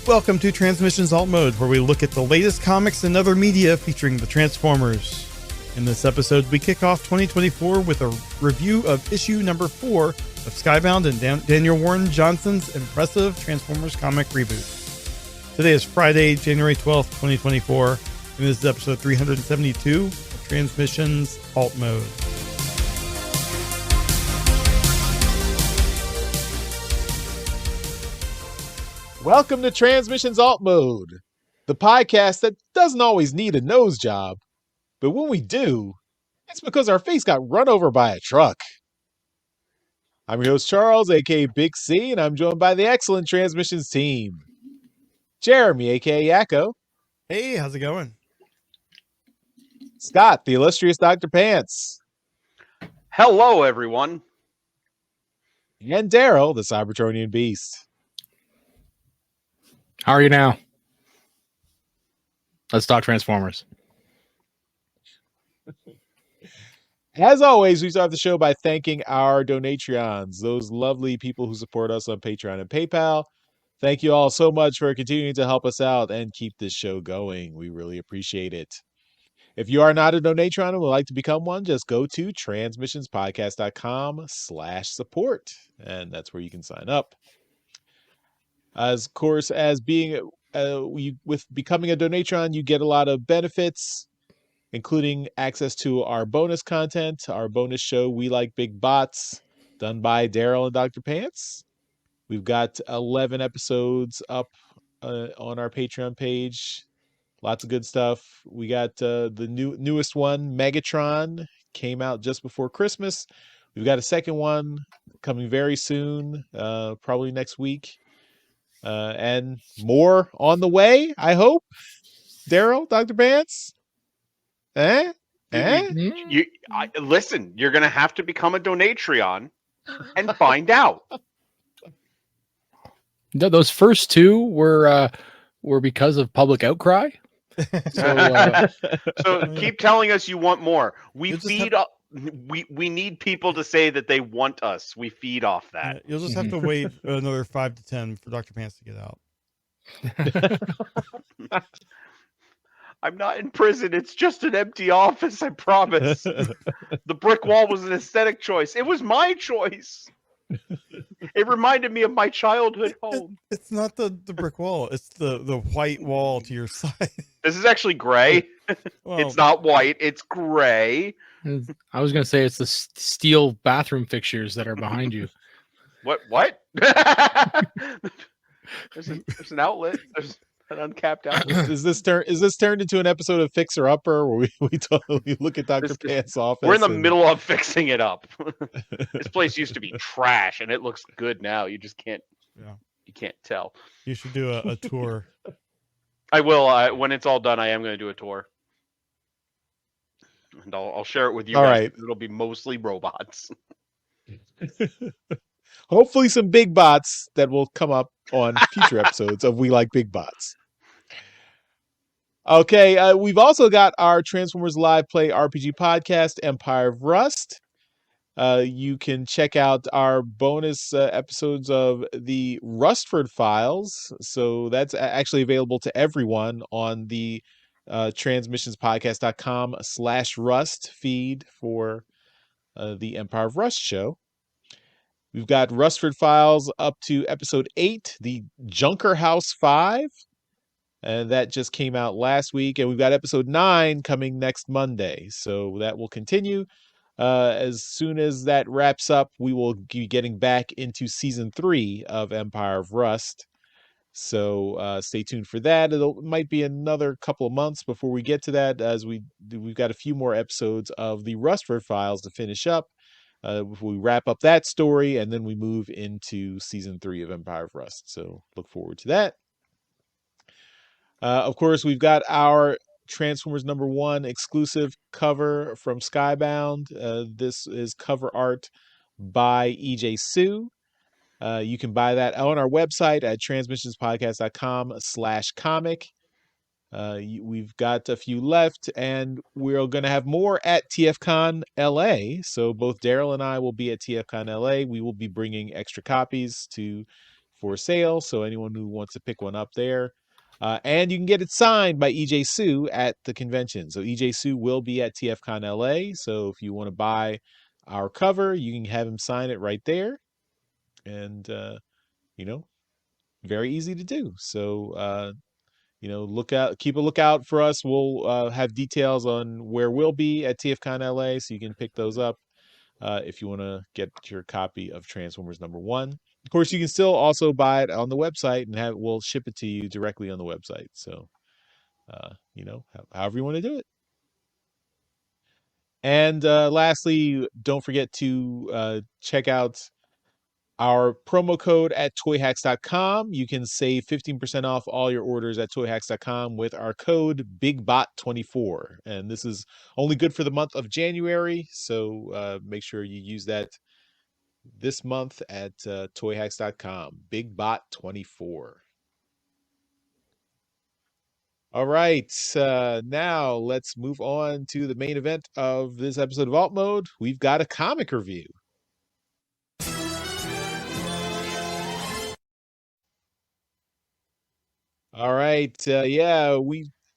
Welcome to Transmissions Alt Mode, where we look at the latest comics and other media featuring the Transformers. In this episode, we kick off 2024 with a review of issue number 4 of Skybound and Daniel Warren Johnson's impressive Transformers comic reboot. Today is Friday, January 12th, 2024, and this is episode 372 of Transmissions Alt Mode. Welcome to Transmissions Alt Mode, the podcast that doesn't always need a nose job, but when we do, it's because our face got run over by a truck. I'm your host Charles, aka Big C, and I'm joined by the excellent Transmissions team. Jeremy, aka Yakko. Hey, how's it going? Scott, the illustrious Dr. Pants. Hello, everyone. And Daryl, the Cybertronian Beast. How are you now? Let's talk Transformers. As always, we start the show by thanking our Donatreons, those lovely people who support us on Patreon and PayPal. Thank you all so much for continuing to help us out and keep this show going. We really appreciate it. If you are not a Donatron and would like to become one, just go to transmissionspodcast.com/support, and that's where you can sign up. As of course, as being with becoming a Donatron, you get a lot of benefits, including access to our bonus content, our bonus show, We Like Big Bots, done by Daryl and Dr. Pants. We've got 11 episodes up on our Patreon page. Lots of good stuff. We got the newest one, Megatron, came out just before Christmas. We've got a second one coming very soon, probably next week. And more on the way, I hope. Daryl, Dr. Pants? Listen, you're going to have to become a Donatreon and find out. Those first two were because of public outcry. So keep telling us you want more. We need people to say that they want us. We feed off that. You'll just have to wait another 5 to 10 for Dr. Pants to get out. I'm not in prison. It's just an empty office, I promise. The brick wall was an aesthetic choice. It was my choice. It reminded me of my childhood home. It's not the brick wall. It's the white wall to your side. This is actually gray. Well, it's not white. It's gray. I was going to say it's the steel bathroom fixtures that are behind you. What? There's an outlet. There's an uncapped outlet. Is this turned into an episode of Fixer Upper where we totally look at Dr. Pants' office? We're in the middle of fixing it up. This place used to be trash, and it looks good now. You just can't. Yeah. You can't tell. You should do a tour. I will. When it's all done, I am going to do a tour, and I'll share it with you. All guys. right. It'll be mostly robots. Hopefully some big bots that will come up on future episodes of We Like Big Bots. Okay, we've also got our Transformers Live Play RPG podcast, Empire of Rust. You can check out our bonus episodes of the Rustford Files. So that's actually available to everyone on the transmissionspodcast.com/Rust feed for the Empire of Rust show. We've got Rustford Files up to episode 8, the Junker House 5. And that just came out last week. And we've got episode 9 coming next Monday. So that will continue. As soon as that wraps up, we will be getting back into season 3 of Empire of Rust. So stay tuned for that. It might be another couple of months before we get to that, as we've got a few more episodes of the Rustford Files to finish up. We wrap up that story, and then we move into season 3 of Empire of Rust. So look forward to that. Of course, we've got our Transformers #1 exclusive cover from Skybound. This is cover art by EJ Sue. You can buy that on our website at transmissionspodcast.com/comic. We've got a few left, and we're going to have more at TFCon LA. So both Daryl and I will be at TFCon LA. We will be bringing extra copies for sale, so anyone who wants to pick one up there. And you can get it signed by EJ Sue at the convention. So EJ Sue will be at TFCon LA. So if you want to buy our cover, you can have him sign it right there. And, very easy to do. So, keep a lookout for us. We'll have details on where we'll be at TFCon LA, so you can pick those up if you want to get your copy of Transformers #1. Of course, you can still also buy it on the website, and we'll ship it to you directly on the website. So, however you want to do it. And lastly, don't forget to check out our promo code at toyhacks.com. You can save 15% off all your orders at toyhacks.com with our code BIGBOT24. And this is only good for the month of January, so make sure you use that this month at toyhacks.com. BIGBOT24. All right, now let's move on to the main event of this episode of Alt Mode. We've got a comic review. All right.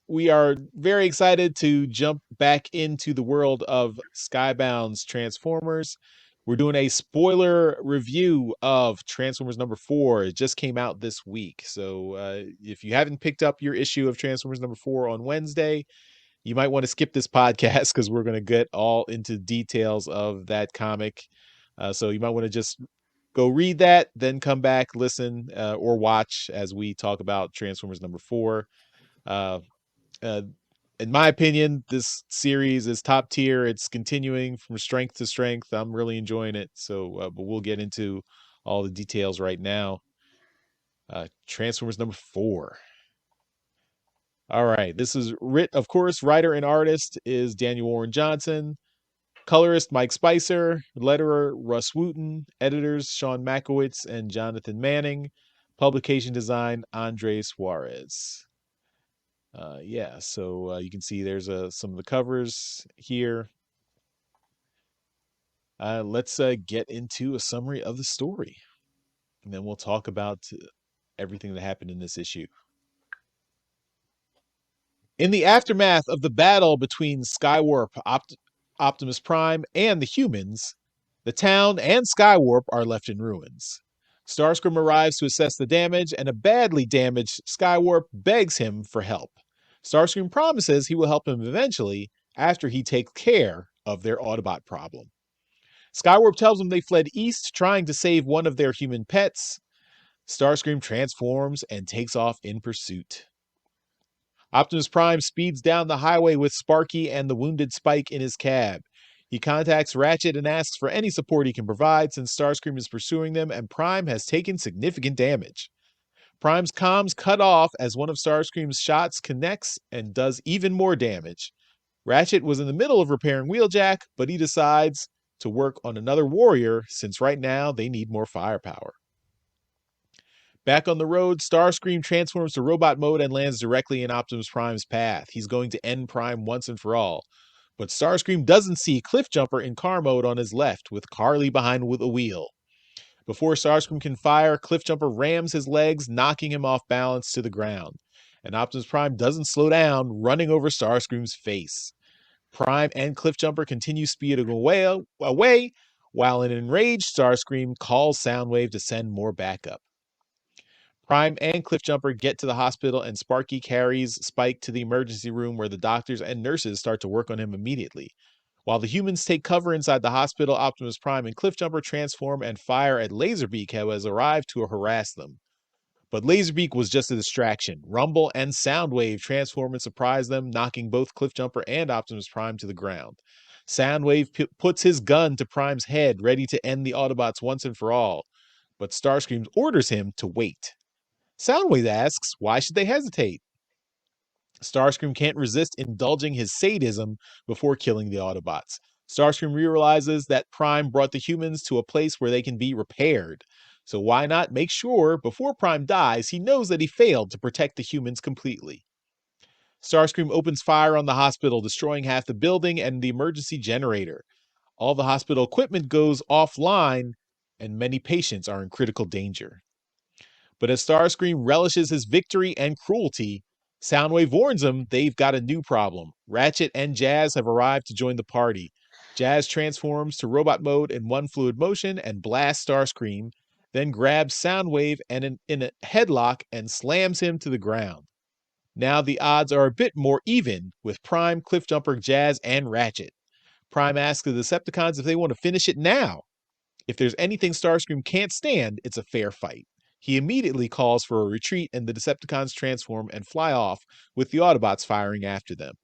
We are very excited to jump back into the world of Skybound's Transformers. We're doing a spoiler review of Transformers #4. It just came out this week. So if you haven't picked up your issue of Transformers #4 on Wednesday, you might want to skip this podcast because we're going to get all into details of that comic. So you might want to just go read that, then come back, listen, or watch as we talk about Transformers #4. In my opinion, this series is top tier. It's continuing from strength to strength. I'm really enjoying it. So, but we'll get into all the details right now. Transformers #4. All right. This is of course, writer and artist is Daniel Warren Johnson. Colorist Mike Spicer, letterer Russ Wooten, editors Sean Makowitz and Jonathan Manning, publication design Andre Suarez. So you can see there's some of the covers here. Let's get into a summary of the story, and then we'll talk about everything that happened in this issue. In the aftermath of the battle between Skywarp, Optimus Prime, and the humans, the town and Skywarp are left in ruins. Starscream arrives to assess the damage, and a badly damaged Skywarp begs him for help. Starscream promises he will help him eventually after he takes care of their Autobot problem. Skywarp tells him they fled east trying to save one of their human pets. Starscream transforms and takes off in pursuit. Optimus Prime speeds down the highway with Sparky and the wounded Spike in his cab. He contacts Ratchet and asks for any support he can provide since Starscream is pursuing them and Prime has taken significant damage. Prime's comms cut off as one of Starscream's shots connects and does even more damage. Ratchet was in the middle of repairing Wheeljack, but he decides to work on another warrior since right now they need more firepower. Back on the road, Starscream transforms to robot mode and lands directly in Optimus Prime's path. He's going to end Prime once and for all. But Starscream doesn't see Cliffjumper in car mode on his left, with Carly behind with a wheel. Before Starscream can fire, Cliffjumper rams his legs, knocking him off balance to the ground. And Optimus Prime doesn't slow down, running over Starscream's face. Prime and Cliffjumper continue speeding away, while an enraged Starscream calls Soundwave to send more backup. Prime and Cliffjumper get to the hospital and Sparky carries Spike to the emergency room where the doctors and nurses start to work on him immediately. While the humans take cover inside the hospital, Optimus Prime and Cliffjumper transform and fire at Laserbeak, who has arrived to harass them. But Laserbeak was just a distraction. Rumble and Soundwave transform and surprise them, knocking both Cliffjumper and Optimus Prime to the ground. Soundwave puts his gun to Prime's head, ready to end the Autobots once and for all. But Starscream orders him to wait. Soundwave asks, why should they hesitate? Starscream can't resist indulging his sadism before killing the Autobots. Starscream realizes that Prime brought the humans to a place where they can be repaired. So why not make sure, before Prime dies, he knows that he failed to protect the humans completely. Starscream opens fire on the hospital, destroying half the building and the emergency generator. All the hospital equipment goes offline, and many patients are in critical danger. But as Starscream relishes his victory and cruelty, Soundwave warns him they've got a new problem. Ratchet and Jazz have arrived to join the party. Jazz transforms to robot mode in one fluid motion and blasts Starscream, then grabs Soundwave and in a headlock and slams him to the ground. Now the odds are a bit more even, with Prime, Cliffjumper, Jazz, and Ratchet. Prime asks the Decepticons if they want to finish it now. If there's anything Starscream can't stand, it's a fair fight. He immediately calls for a retreat, and the Decepticons transform and fly off, with the Autobots firing after them.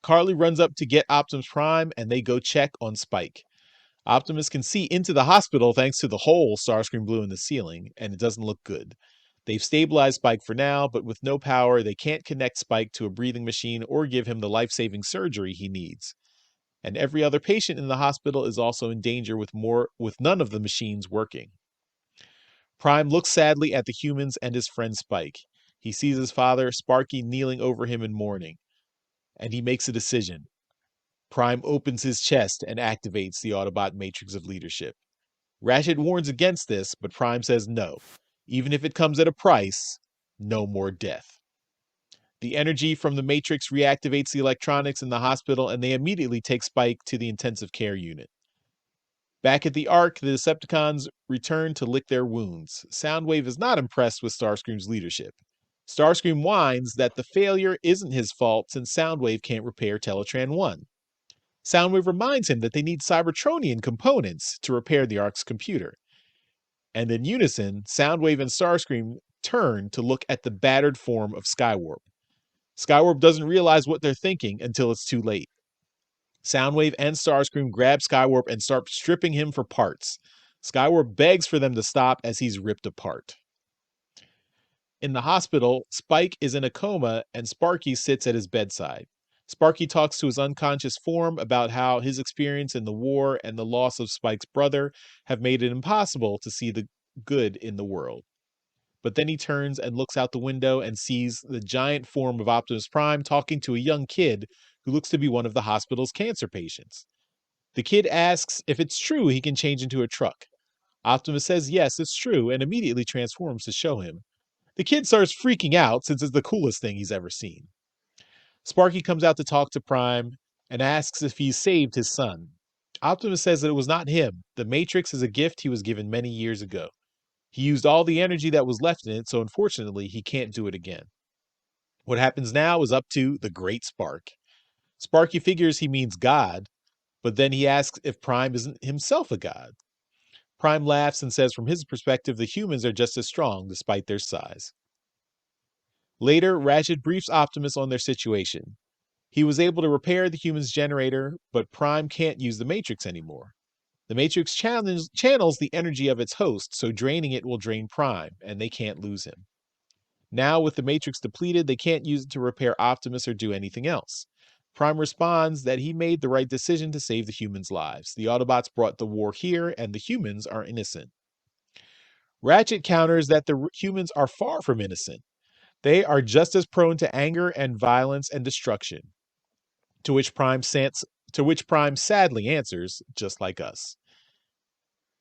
Carly runs up to get Optimus Prime, and they go check on Spike. Optimus can see into the hospital thanks to the hole Starscream blew in the ceiling, and it doesn't look good. They've stabilized Spike for now, but with no power, they can't connect Spike to a breathing machine or give him the life-saving surgery he needs. And every other patient in the hospital is also in danger with none of the machines working. Prime looks sadly at the humans and his friend Spike. He sees his father, Sparky, kneeling over him in mourning, and he makes a decision. Prime opens his chest and activates the Autobot Matrix of Leadership. Ratchet warns against this, but Prime says no. Even if it comes at a price, no more death. The energy from the Matrix reactivates the electronics in the hospital, and they immediately take Spike to the intensive care unit. Back at the Ark, the Decepticons return to lick their wounds. Soundwave is not impressed with Starscream's leadership. Starscream whines that the failure isn't his fault since Soundwave can't repair Teletran 1. Soundwave reminds him that they need Cybertronian components to repair the Ark's computer. And in unison, Soundwave and Starscream turn to look at the battered form of Skywarp. Skywarp doesn't realize what they're thinking until it's too late. Soundwave and Starscream grab Skywarp and start stripping him for parts. Skywarp begs for them to stop as he's ripped apart. In the hospital, Spike is in a coma and Sparky sits at his bedside. Sparky talks to his unconscious form about how his experience in the war and the loss of Spike's brother have made it impossible to see the good in the world. But then he turns and looks out the window and sees the giant form of Optimus Prime talking to a young kid who looks to be one of the hospital's cancer patients. The kid asks if it's true he can change into a truck. Optimus says yes, it's true, and immediately transforms to show him. The kid starts freaking out since it's the coolest thing he's ever seen. Sparky comes out to talk to Prime and asks if he's saved his son. Optimus says that it was not him. The Matrix is a gift he was given many years ago. He used all the energy that was left in it, so unfortunately he can't do it again. What happens now is up to the Great Spark. Sparky figures he means God, but then he asks if Prime isn't himself a god. Prime laughs and says from his perspective the humans are just as strong despite their size. Later, Ratchet briefs Optimus on their situation. He was able to repair the human's generator, but Prime can't use the Matrix anymore. The Matrix channels the energy of its host, so draining it will drain Prime, and they can't lose him. Now, with the Matrix depleted, they can't use it to repair Optimus or do anything else. Prime responds that he made the right decision to save the humans' lives. The Autobots brought the war here, and the humans are innocent. Ratchet counters that the humans are far from innocent. They are just as prone to anger and violence and destruction. To which Prime sadly answers, just like us.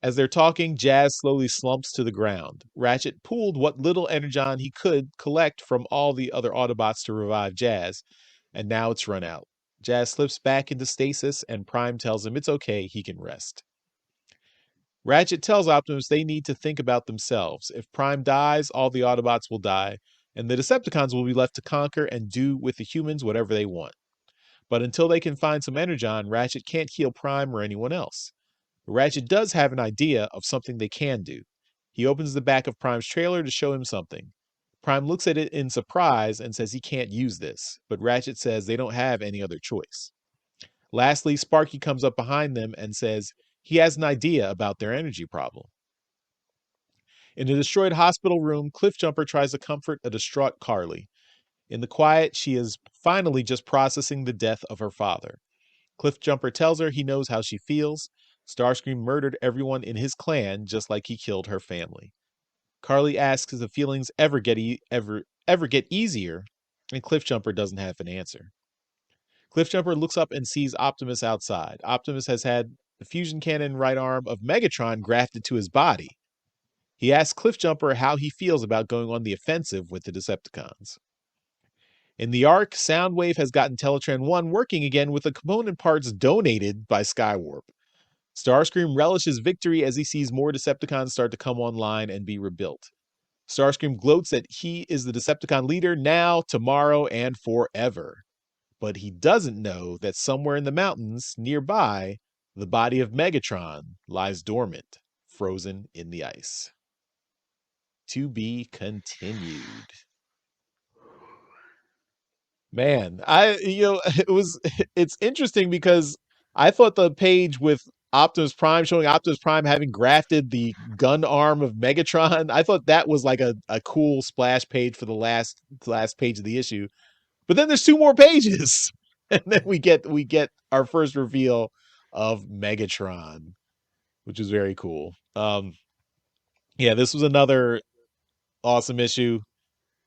As they're talking, Jazz slowly slumps to the ground. Ratchet pooled what little energon he could collect from all the other Autobots to revive Jazz, and now it's run out. Jazz slips back into stasis, and Prime tells him it's okay, he can rest. Ratchet tells Optimus they need to think about themselves. If Prime dies, all the Autobots will die, and the Decepticons will be left to conquer and do with the humans whatever they want. But until they can find some energon, Ratchet can't heal Prime or anyone else. Ratchet does have an idea of something they can do. He opens the back of Prime's trailer to show him something. Prime looks at it in surprise and says he can't use this, but Ratchet says they don't have any other choice. Lastly, Sparky comes up behind them and says he has an idea about their energy problem. In a destroyed hospital room, Cliffjumper tries to comfort a distraught Carly. In the quiet, she is finally just processing the death of her father. Cliffjumper tells her he knows how she feels. Starscream murdered everyone in his clan just like he killed her family. Carly asks if the feelings ever get easier, and Cliffjumper doesn't have an answer. Cliffjumper looks up and sees Optimus outside. Optimus has had the fusion cannon right arm of Megatron grafted to his body. He asks Cliffjumper how he feels about going on the offensive with the Decepticons. In the arc, Soundwave has gotten Teletran 1 working again with the component parts donated by Skywarp. Starscream relishes victory as he sees more Decepticons start to come online and be rebuilt. Starscream gloats that he is the Decepticon leader now, tomorrow, and forever. But he doesn't know that somewhere in the mountains nearby, the body of Megatron lies dormant, frozen in the ice. To be continued. Man, it's interesting because I thought the page with Optimus Prime showing Optimus Prime having grafted the gun arm of Megatron, I thought that was like a cool splash page for the last page of the issue. But then there's 2 more pages. And then we get our first reveal of Megatron, which is very cool. Yeah, this was another awesome issue.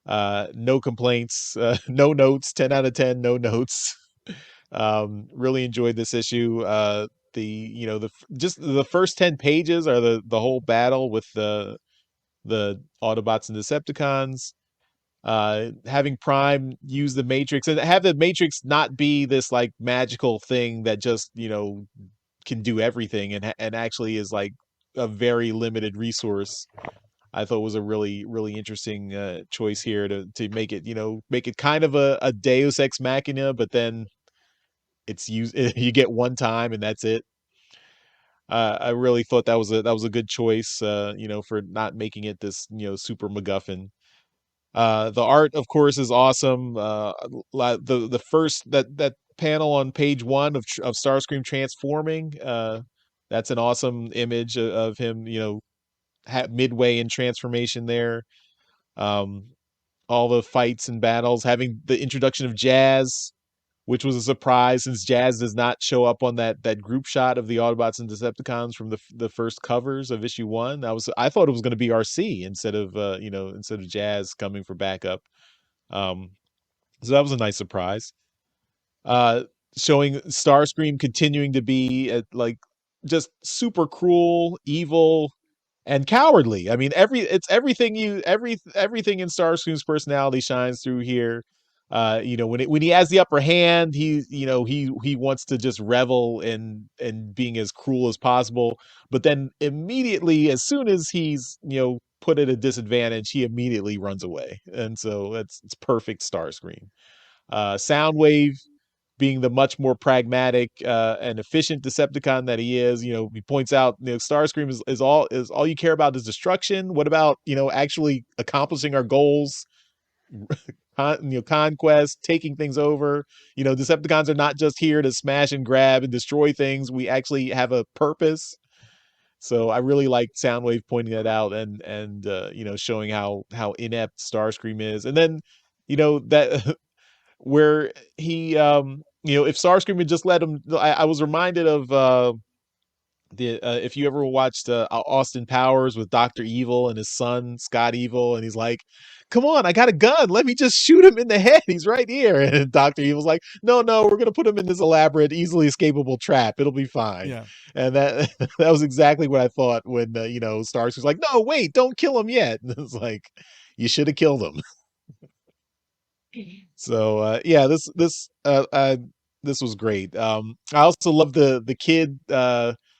No complaints, no notes, 10 out of 10, no notes. Really enjoyed this issue. Just the first 10 pages are the whole battle with the Autobots and Decepticons. Having Prime use the Matrix and have the Matrix not be this like magical thing that just, can do everything and actually is like a very limited resource. I thought was a really, really interesting choice here to make it, make it kind of a Deus Ex Machina, but then it's used, you get one time and that's it. I really thought that was a good choice, for not making it this, super MacGuffin. The art, of course, is awesome. The first that panel on page 1 of Starscream transforming, that's an awesome image of him, midway in transformation there. All the fights and battles, having the introduction of Jazz, which was a surprise since Jazz does not show up on that group shot of the Autobots and Decepticons from the first covers of issue 1. I thought it was going to be RC instead of Jazz coming for backup. So that was a nice surprise. Showing Starscream continuing to be like just super cruel, evil, and cowardly. I mean, everything in Starscream's personality shines through here. When he has the upper hand, he wants to just revel in being as cruel as possible. But then immediately, as soon as he's put at a disadvantage, he immediately runs away. And so it's perfect Starscream. Soundwave, being the much more pragmatic and efficient Decepticon that he is, he points out, Starscream is all you care about is destruction. What about, actually accomplishing our goals, conquest, taking things over? Decepticons are not just here to smash and grab and destroy things. We actually have a purpose. So I really like Soundwave pointing that out and showing how inept Starscream is. And then, that where he if Starscream had just let him, I was reminded of if you ever watched Austin Powers with Dr. Evil and his son Scott Evil, and he's like, come on, I got a gun, let me just shoot him in the head, he's right here. And Dr. Evil's like, no, we're gonna put him in this elaborate, easily escapable trap, it'll be fine. Yeah. And that that was exactly what I thought when Starscream's like, no, wait, don't kill him yet. And it's like, you should have killed him. So this was great. I also love the kid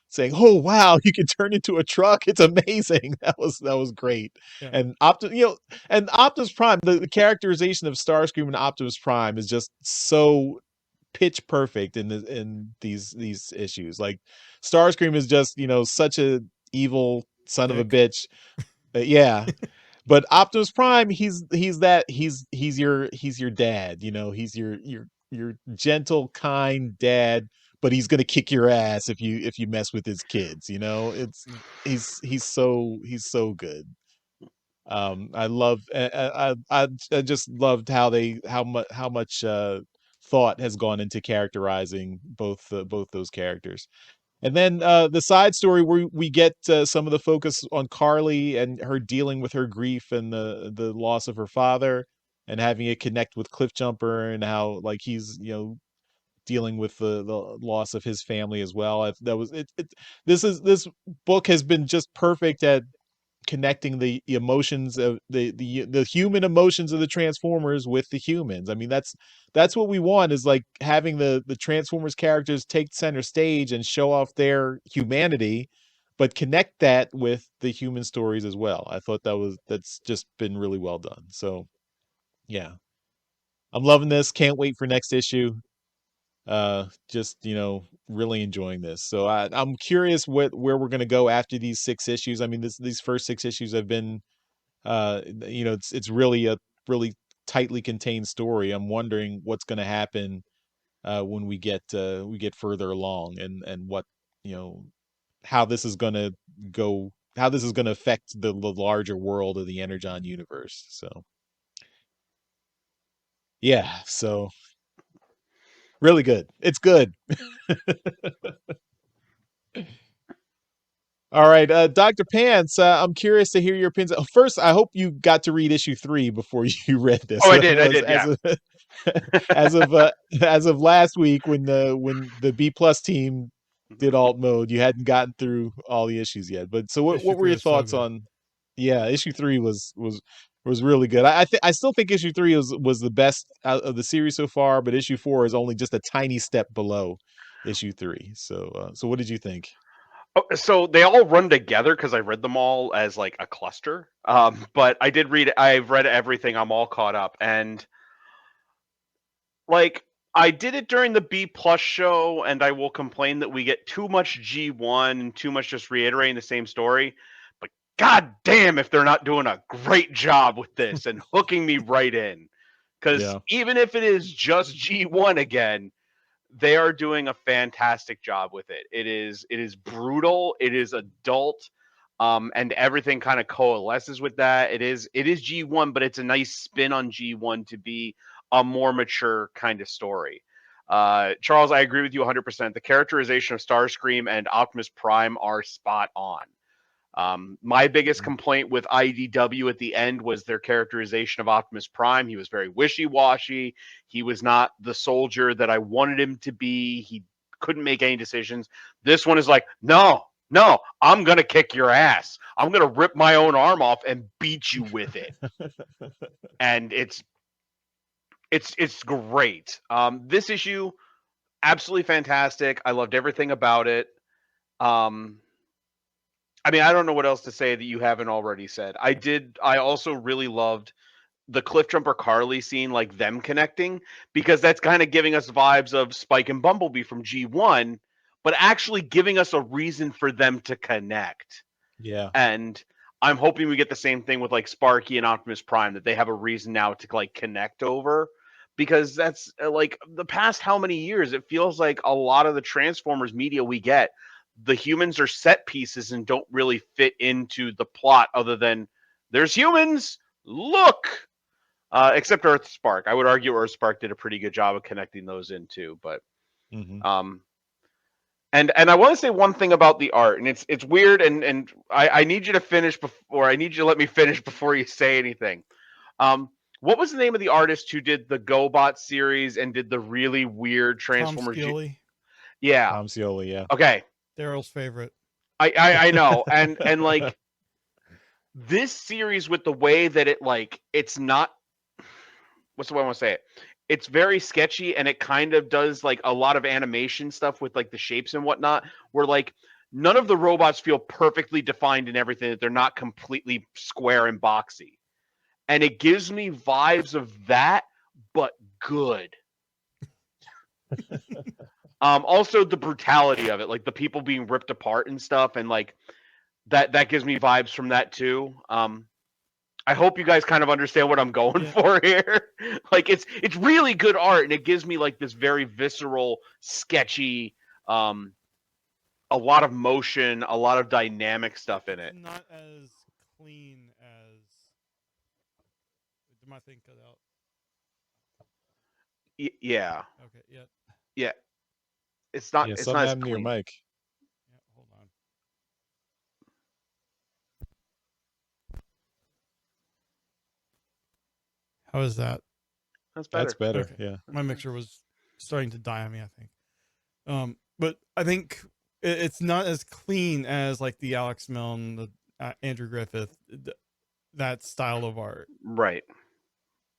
saying, "Oh wow, you can turn into a truck! It's amazing." That was great. Yeah. And Optimus Prime, the characterization of Starscream and Optimus Prime is just so pitch perfect in these issues. Like Starscream is just such a evil son of a bitch. Yeah. But Optimus Prime, he's your dad, he's your gentle, kind dad, but he's gonna kick your ass if you mess with his kids, he's so good. I just loved how much thought has gone into characterizing both those characters. And then the side story where we get some of the focus on Carly and her dealing with her grief and the loss of her father, and having it connect with Cliffjumper and how like he's dealing with the loss of his family as well. This book has been just perfect at connecting the emotions of the human emotions of the Transformers with the humans. I mean, that's what we want, is like having the Transformers characters take center stage and show off their humanity, but connect that with the human stories as well. I thought that's just been really well done. So yeah, I'm loving this. Can't wait for next issue. Just, really enjoying this. So I'm curious where we're going to go after these 6 issues. I mean, these first 6 issues have been, it's really a really tightly contained story. I'm wondering what's going to happen when we get further along, and what, how this is going to go, how this is going to affect the larger world of the Energon universe. So yeah, so really good. It's good. All right, Dr. Pants, I'm curious to hear your opinions. First, I hope you got to read issue 3 before you read this. Oh, I did. Yeah. As of last week, when the B plus team did alt mode, you hadn't gotten through all the issues yet. But so what Issue were 3 your is so thoughts good. on? Yeah, issue 3 was really good. I still think issue 3 was the best out of the series so far, but issue 4 is only just a tiny step below issue 3. So what did you think? Oh, so they all run together because I read them all as like a cluster. But I've read everything. I'm all caught up, and like I did it during the B plus show, and I will complain that we get too much G1 and too much just reiterating the same story. But god damn if they're not doing a great job with this and hooking me right in. Because Yeah. even if it is just G1 again, they are doing a fantastic job with it. It is brutal, it is adult, and everything kind of coalesces with that. It is G1, but it's a nice spin on G1 to be a more mature kind of story. Charles, I agree with you 100%. The characterization of Starscream and Optimus Prime are spot on. My biggest complaint with IDW at the end was their characterization of Optimus Prime. He was very wishy-washy. He was not the soldier that I wanted him to be. He couldn't make any decisions. This one is like, no, I'm going to kick your ass. I'm going to rip my own arm off and beat you with it. And it's great. This issue, absolutely fantastic. I loved everything about it. I mean, I don't know what else to say that you haven't already said. I also really loved the Cliffjumper Carly scene, like them connecting, because that's kind of giving us vibes of Spike and Bumblebee from G1, but actually giving us a reason for them to connect. Yeah. And I'm hoping we get the same thing with like Sparky and Optimus Prime, that they have a reason now to like connect over, because that's like the past how many years it feels like a lot of the Transformers media we get, the humans are set pieces and don't really fit into the plot other than there's humans, look. Except Earthspark. I would argue Earthspark did a pretty good job of connecting those in too. But and I want to say one thing about the art, and it's weird, and I need you to finish before, I need you to let me finish before you say anything. What was the name of the artist who did the GoBot series and did the really weird Transformers? Tom Scioli. Yeah. Tom Scioli, yeah. Okay. Daryl's favorite. I know, and like this series with the way that it like it's not, what's the way I want to say it? It's very sketchy, and it kind of does like a lot of animation stuff with like the shapes and whatnot, where like none of the robots feel perfectly defined and everything, that they're not completely square and boxy. And it gives me vibes of that, but good. Also the brutality of it, like the people being ripped apart and stuff, and like that gives me vibes from that too. I hope you guys kind of understand what I'm going for here. Like it's really good art, and it gives me like this very visceral, sketchy, a lot of motion, a lot of dynamic stuff in it. It's not as clean as. Did my thing cut out? Yeah. Okay. Yeah. Yeah. It's not. Yeah, it's something not as happened to your clean. mic. Yeah. Hold on. How is that? That's better. That's better. Okay. Yeah. My mixer was starting to die on me, I think. But I think it's not as clean as like the Alex Milne, the Andrew Griffith, that style of art. Right.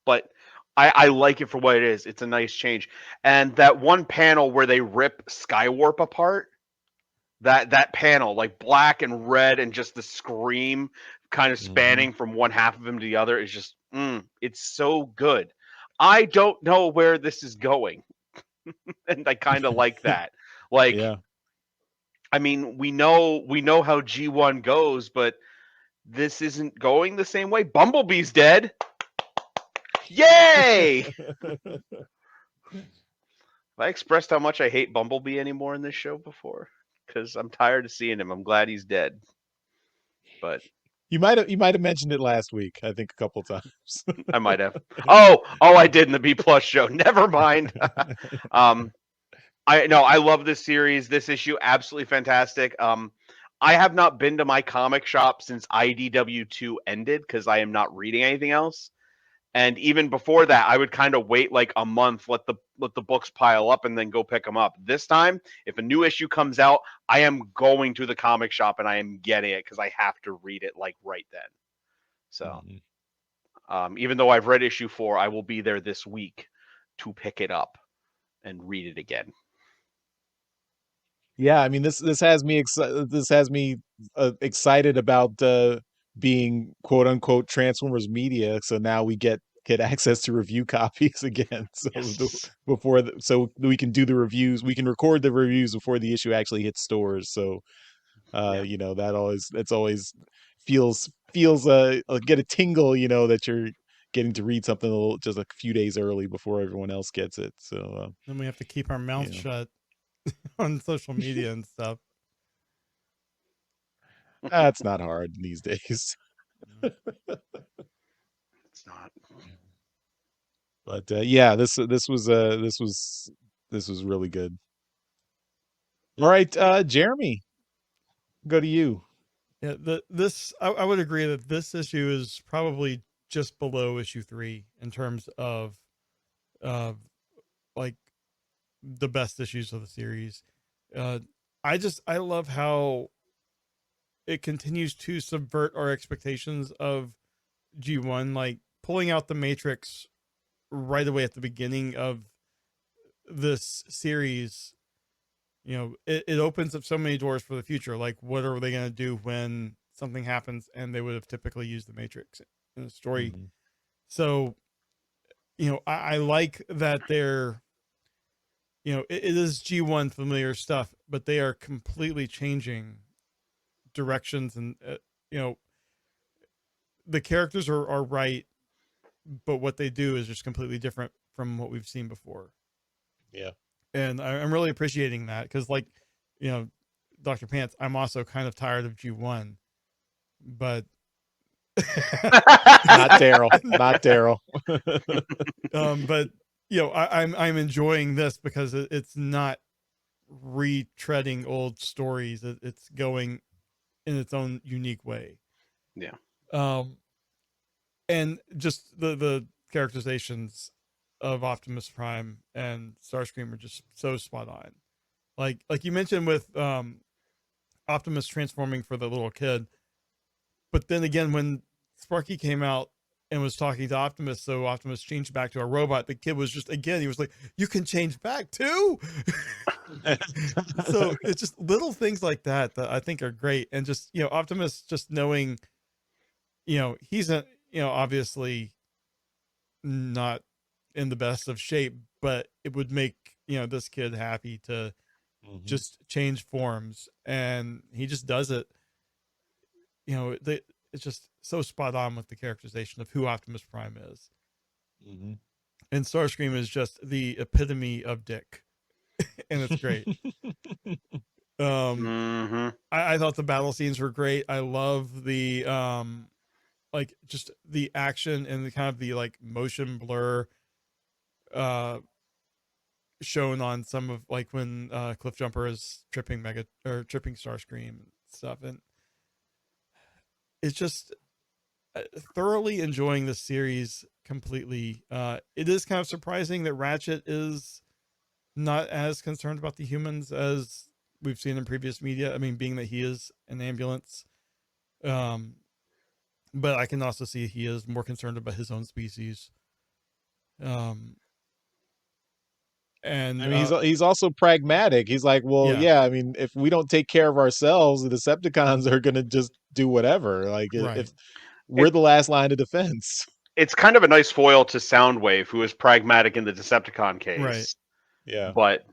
But I like it for what it is. It's a nice change. And that one panel where they rip Skywarp apart, that panel, like black and red and just the scream kind of spanning from one half of him to the other is just it's so good. I don't know where this is going. And I kind of like that. Like Yeah. I mean, we know how G1 goes, but this isn't going the same way. Bumblebee's dead. Yay! Have I expressed how much I hate Bumblebee anymore in this show before? Because I'm tired of seeing him. I'm glad he's dead. But You might have mentioned it last week, I think a couple times. I might have. Oh, I did in the B Plus show. Never mind. I love this series. This issue, absolutely fantastic. I have not been to my comic shop since IDW2 ended because I am not reading anything else. And even before that, I would kind of wait like a month, let the books pile up, and then go pick them up. This time, if a new issue comes out, I am going to the comic shop and I am getting it because I have to read it like right then. So, even though I've read issue 4, I will be there this week to pick it up and read it again. Yeah, I mean this has me excited about being quote unquote Transformers media. So now we get access to review copies again. So Yes. so we can do the reviews, we can record the reviews before the issue actually hits stores. So you know, that's always feels get a tingle, you know, that you're getting to read something just a few days early before everyone else gets it. So Then we have to keep our mouth yeah. shut on social media and stuff. That's not hard these days. It's not. But yeah, this was really good. All right, Jeremy, go to you. Yeah, I would agree that this issue is probably just below issue 3 in terms of like the best issues of the series. I love how it continues to subvert our expectations of G1, like pulling out the Matrix right away at the beginning of this series. You know, it opens up so many doors for the future. Like, what are they going to do when something happens? And they would have typically used the Matrix in the story. So, you know, I like that they're, you know, it is G1 familiar stuff, but they are completely changing directions. And, you know, the characters are right, but what they do is just completely different from what we've seen before. Yeah. And I'm really appreciating that because, like, you know, Dr. Pants, I'm also kind of tired of G1, but not Daryl. But you know, I'm enjoying this because it's not retreading old stories. It's going in its own unique way. Yeah. And just the characterizations of Optimus Prime and Starscream are just so spot on. Like you mentioned with Optimus transforming for the little kid, but then again when Sparky came out and was talking to Optimus, so Optimus changed back to a robot, the kid was just, again, he was like, you can change back too. So it's just little things like that I think are great. And just, you know, Optimus just knowing, you know, he's obviously not in the best of shape, but it would make, you know, this kid happy to just change forms, and he just does it. You know, it's just so spot on with the characterization of who Optimus Prime is. And Starscream is just the epitome of dick. And it's great. I thought the battle scenes were great. I love the like just the action and the kind of the like motion blur shown on some of, like, when Cliff Jumper is tripping Starscream and stuff. And it's just thoroughly enjoying this series completely. It is kind of surprising that Ratchet is not as concerned about the humans as we've seen in previous media. I mean, being that he is an ambulance, But I can also see he is more concerned about his own species. And I mean, he's also pragmatic. He's like, well, yeah. I mean, if we don't take care of ourselves, the Decepticons are going to just do whatever. Like, if we're the last line of defense. It's kind of a nice foil to Soundwave, who is pragmatic in the Decepticon case. Right. Yeah. But.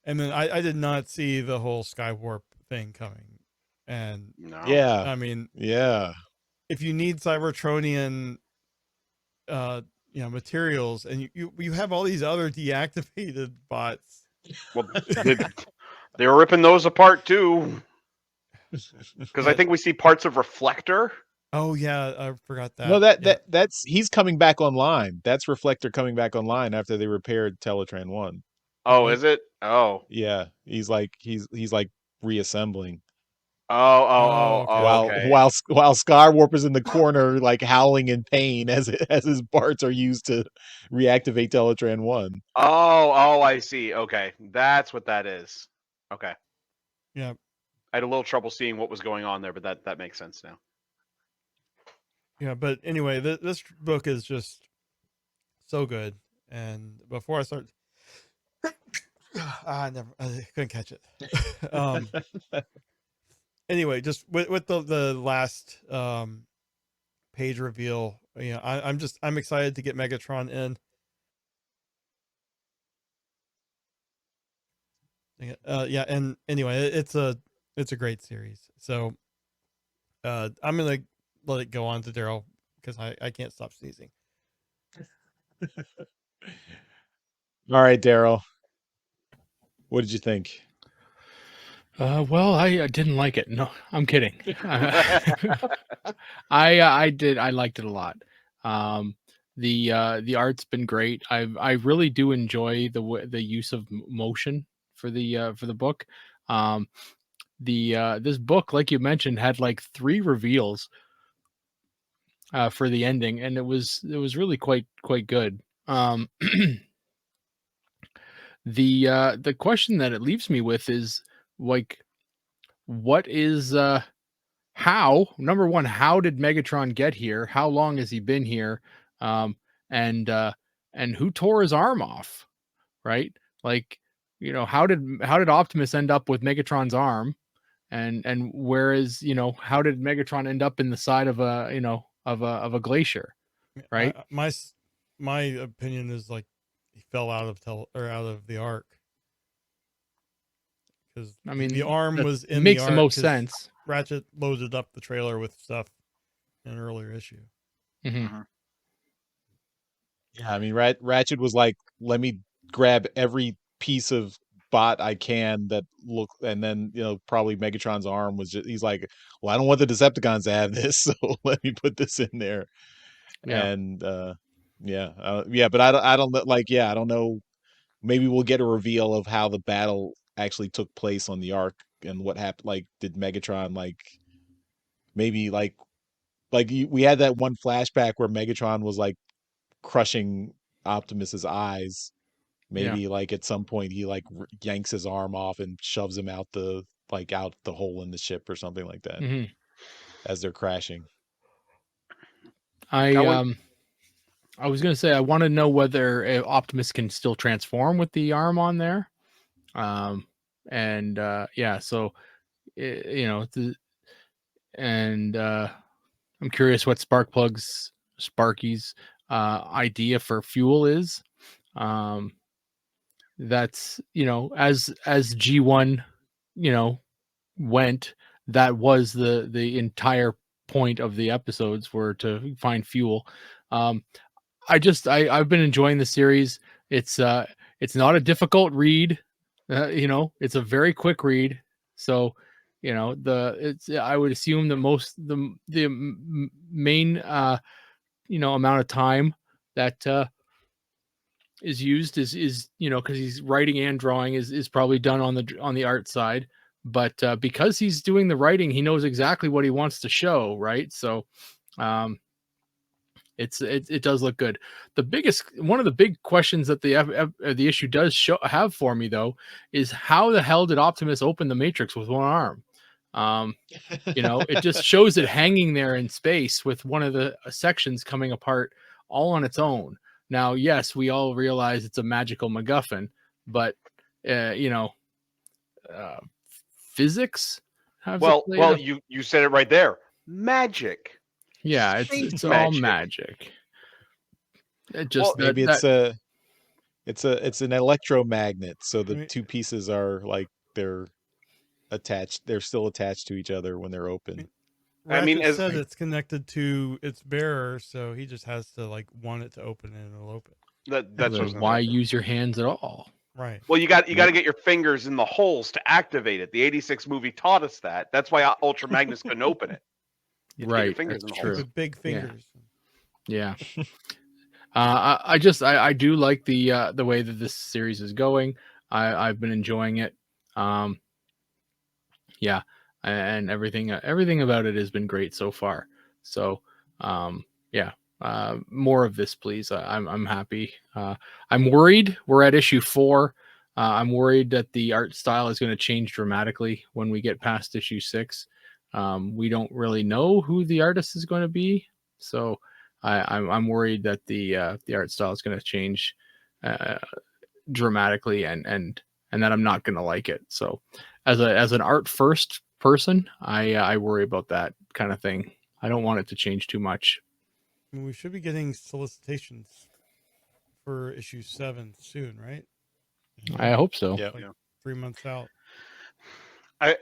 And then I did not see the whole Skywarp thing coming. And yeah, I mean, yeah, if you need Cybertronian, materials, and you have all these other deactivated bots. Well, they were ripping those apart too, because I think we see parts of Reflector. Oh yeah, I forgot that. No, that's he's coming back online. That's Reflector coming back online after they repaired Teletran 1. Oh, is it? Oh, yeah. He's like reassembling. Okay. While Skywarp is in the corner, like howling in pain as his parts are used to reactivate Teletran 1. Oh, I see. Okay, that's what that is. Okay. Yeah. I had a little trouble seeing what was going on there, but that makes sense now. Yeah, but anyway, this book is just so good. And before I start, I couldn't catch it. Anyway, just with the last page reveal, I'm excited to get Megatron in. Yeah, and anyway, it's a great series. So I'm gonna let it go on to Daryl because I can't stop sneezing. All right, Daryl, what did you think? Well, I didn't like it. No, I'm kidding. I did. I liked it a lot. The art's been great. I really do enjoy the use of motion for the book. This book, like you mentioned, had like 3 reveals for the ending, and it was really quite good. The question that it leaves me with is, like, what is how, number one, how did Megatron get here? How long has he been here? And who tore his arm off? Right? Like, how did Optimus end up with Megatron's arm? And whereas, how did Megatron end up in the side of a glacier? Right? My opinion is like he fell out of the arc. Because I mean, the arm was in makes the arc. The most sense. Ratchet loaded up the trailer with stuff in an earlier issue. Mm-hmm. Yeah, I mean, Ratchet was like, "Let me grab every piece of bot I can that look," and then probably Megatron's arm was just—he's like, "Well, I don't want the Decepticons to have this, so let me put this in there." Yeah. And but I don't like, I don't know. Maybe we'll get a reveal of how the battle actually took place on the arc and what happened. Like, did Megatron maybe we had that one flashback where Megatron was like crushing Optimus's eyes. Maybe at some point he yanks his arm off and shoves him out the hole in the ship or something like that as they're crashing. I was going to say, I want to know whether Optimus can still transform with the arm on there. So, I'm curious what Sparky's idea for fuel is. That's, as G1, went, that was the entire point of the episodes were to find fuel. I've been enjoying the series. It's not a difficult read. It's a very quick read. So, I would assume that the main, amount of time that is used is because he's writing and drawing is probably done on the art side. But because he's doing the writing, he knows exactly what he wants to show, right? So, it does look good. One of the big questions that the issue does have for me, though, is how the hell did Optimus open the Matrix with one arm? It just shows it hanging there in space with one of the sections coming apart all on its own. Now, yes, we all realize it's a magical MacGuffin, but uh, physics has Well, you said it right there. Magic. yeah, Space it's all magic. magic. It just Maybe it's an electromagnet, so the two pieces are like they're attached. They're still attached to each other when they're open. Ratchet said it's connected to its bearer, so he just has to want it to open and it'll open. That's why use your hands at all. Right. Well, you got to get your fingers in the holes to activate it. The '86 movie taught us that. That's why Ultra Magnus couldn't open it. Right, that's true. With big fingers. Yeah. I do like the way that this series is going. I've been enjoying it. Yeah, and everything about it has been great so far. So, more of this, please. I'm happy. I'm worried. We're at issue 4. I'm worried that the art style is going to change dramatically when we get past issue 6. We don't really know who the artist is going to be, so I'm worried that the art style is going to change dramatically, and that I'm not going to like it. So, as an art first person, I worry about that kind of thing. I don't want it to change too much. We should be getting solicitations for issue 7 soon, right? I hope so. Yeah. 3 months out.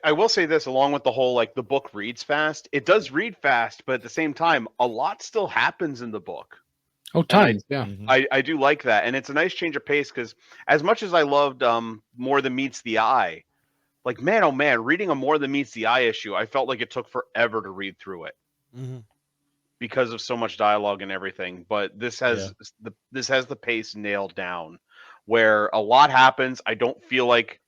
I will say this, along with the whole the book reads fast. It does read fast, but at the same time, a lot still happens in the book. Oh, tons, yeah. I do like that, and it's a nice change of pace because as much as I loved More Than Meets the Eye, man, oh man, reading a More Than Meets the Eye issue, I felt like it took forever to read through it because of so much dialogue and everything. But this has the pace nailed down, where a lot happens. I don't feel like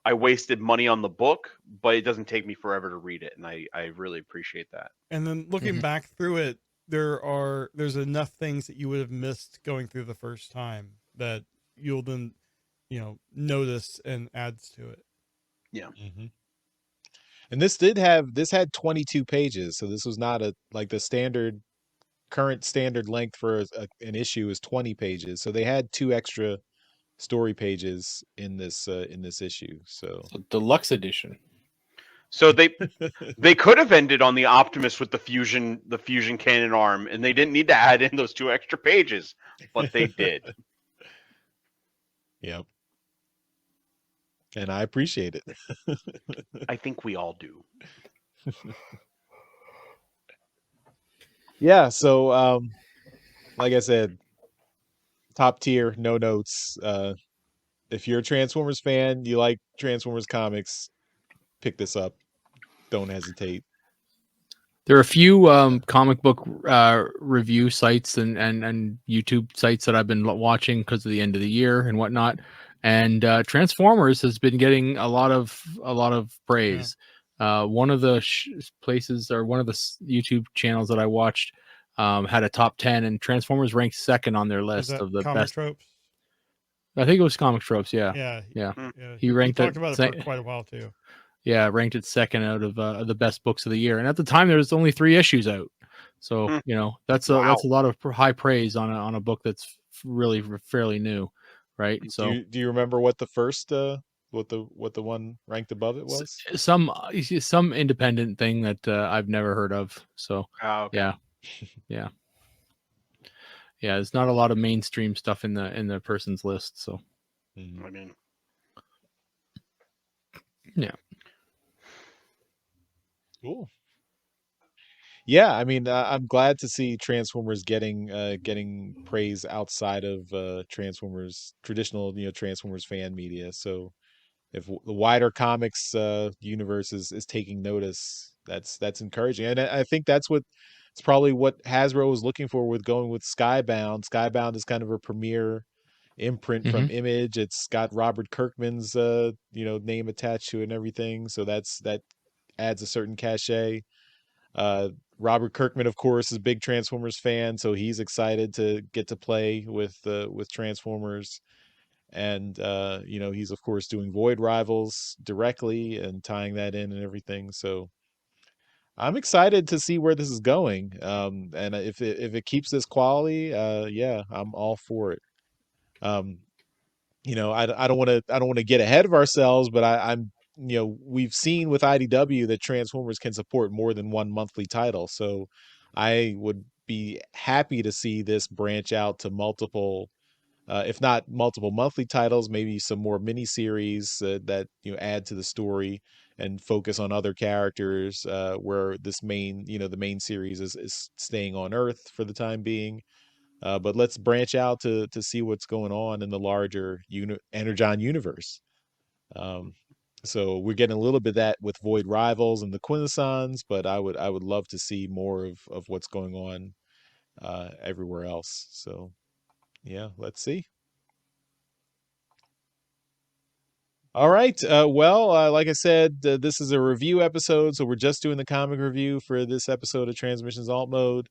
I wasted money on the book, but it doesn't take me forever to read it, and I really appreciate that. And then looking back through it, there's enough things that you would have missed going through the first time that you'll then notice and adds to it. Yeah. And this had 22 pages, so this was not the current standard length for an issue is 20 pages. So they had 2 extra story pages in this issue. So deluxe edition. So they could have ended on the Optimus with the fusion cannon arm, and they didn't need to add in those 2 extra pages, but they did. Yep. And I appreciate it. I think we all do. Yeah, so like I said, top tier, no notes. If you're a Transformers fan, you like Transformers comics, pick this up. Don't hesitate. There are a few comic book review sites and YouTube sites that I've been watching because of the end of the year and whatnot. And Transformers has been getting a lot of praise. Yeah. One of the places, or one of the YouTube channels that I watched had a top 10, and Transformers ranked second on their list of the best. Tropes? I think it was Comic Tropes. Yeah. He ranked talked about it for quite a while too. Yeah, ranked it second out of the best books of the year, and at the time there was only 3 issues out. So that's a lot of high praise on a book that's really fairly new, right? So do you remember what the first what the one ranked above it was? Some independent thing that I've never heard of. So yeah. There's not a lot of mainstream stuff in the person's list. So I mean, yeah. Cool. Yeah, I mean, I'm glad to see Transformers getting praise outside of Transformers traditional, Transformers fan media. So if the wider comics universe is taking notice, that's encouraging, and I think it's probably what Hasbro was looking for with going with Skybound. Skybound is kind of a premier imprint from Image. It's got Robert Kirkman's name attached to it and everything, so that adds a certain cachet. Robert Kirkman, of course, is a big Transformers fan, so he's excited to get to play with Transformers. And he's of course doing Void Rivals directly and tying that in and everything. So I'm excited to see where this is going. And if it keeps this quality, yeah, I'm all for it. I don't want to get ahead of ourselves, but I'm we've seen with IDW that Transformers can support more than one monthly title. So I would be happy to see this branch out to multiple, if not multiple monthly titles, maybe some more miniseries that add to the story and focus on other characters, where this the main series is staying on Earth for the time being. But let's branch out to see what's going on in the larger Energon universe. So we're getting a little bit of that with Void Rivals and the Quintessons, but I would love to see more of what's going on everywhere else. So yeah, let's see. All right. Like I said, this is a review episode, so we're just doing the comic review for this episode of Transmissions Alt Mode.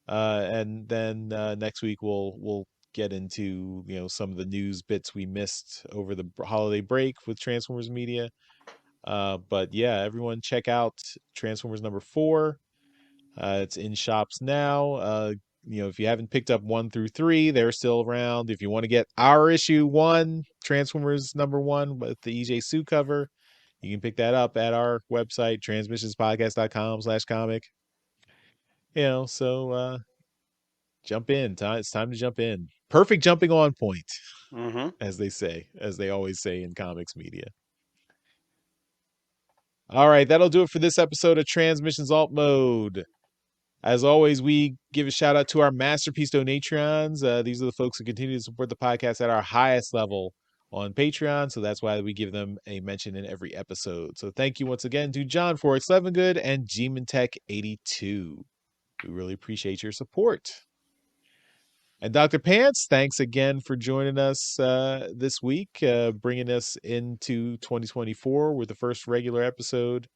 And then next week we'll get into some of the news bits we missed over the holiday break with Transformers Media. But yeah, everyone check out Transformers number 4. It's in shops now. If you haven't picked up 1 through 3, they're still around. If you want to get our issue 1, Transformers number 1 with the EJ Sue cover, you can pick that up at our website, transmissionspodcast.com/comic. So jump in. It's time to jump in. Perfect jumping on point, as they always say in comics media. All right, that'll do it for this episode of Transmissions Alt Mode. As always, we give a shout out to our Masterpiece Donatrons. These are the folks who continue to support the podcast at our highest level on Patreon, so that's why we give them a mention in every episode. So thank you once again to John Forex Levengood and G-Tech82. We really appreciate your support. And Dr. Pants, thanks again for joining us this week, bringing us into 2024 with the first regular episode.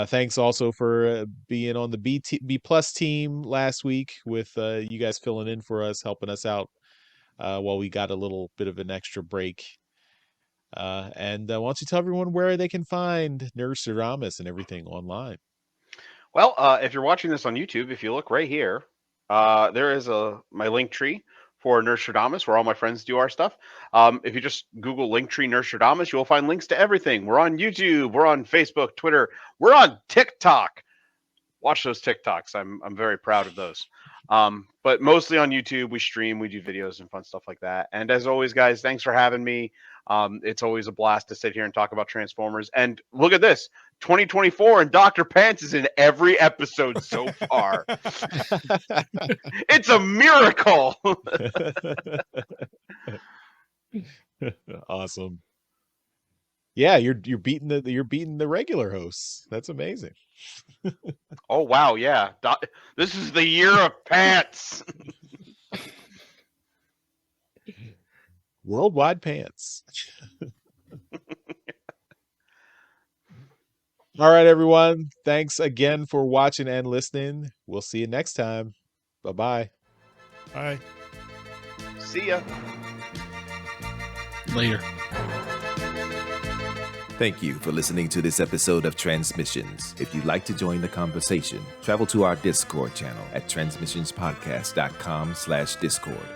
Thanks also for being on the B plus team last week with you guys filling in for us, helping us out while we got a little bit of an extra break. And why don't you tell everyone where they can find Nerdstradamus and everything online? Well, if you're watching this on YouTube, if you look right here, there is my link tree for Nerdstradamus, where all my friends do our stuff. If you just Google Linktree Nerdstradamus, you'll find links to everything. We're on YouTube, we're on Facebook, Twitter, we're on TikTok. Watch those TikToks. I'm very proud of those. But mostly on YouTube, we stream, we do videos and fun stuff like that. And as always, guys, thanks for having me. It's always a blast to sit here and talk about Transformers. And look at this, 2024, and Dr. Pants is in every episode so far. It's a miracle. Awesome. Yeah, you're beating the regular hosts. That's amazing. Oh wow, yeah. This is the year of Pants. Worldwide Pants. All right, everyone. Thanks again for watching and listening. We'll see you next time. Bye-bye. Bye. See ya. Later. Thank you for listening to this episode of Transmissions. If you'd like to join the conversation, travel to our Discord channel at transmissionspodcast.com/Discord.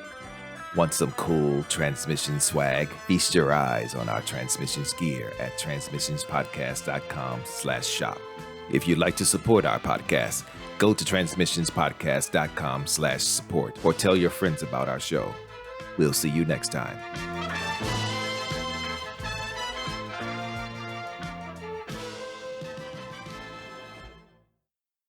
Want some cool transmission swag? Feast your eyes on our transmissions gear at transmissionspodcast.com/shop. If you'd like to support our podcast, go to transmissionspodcast.com/support or tell your friends about our show. We'll see you next time.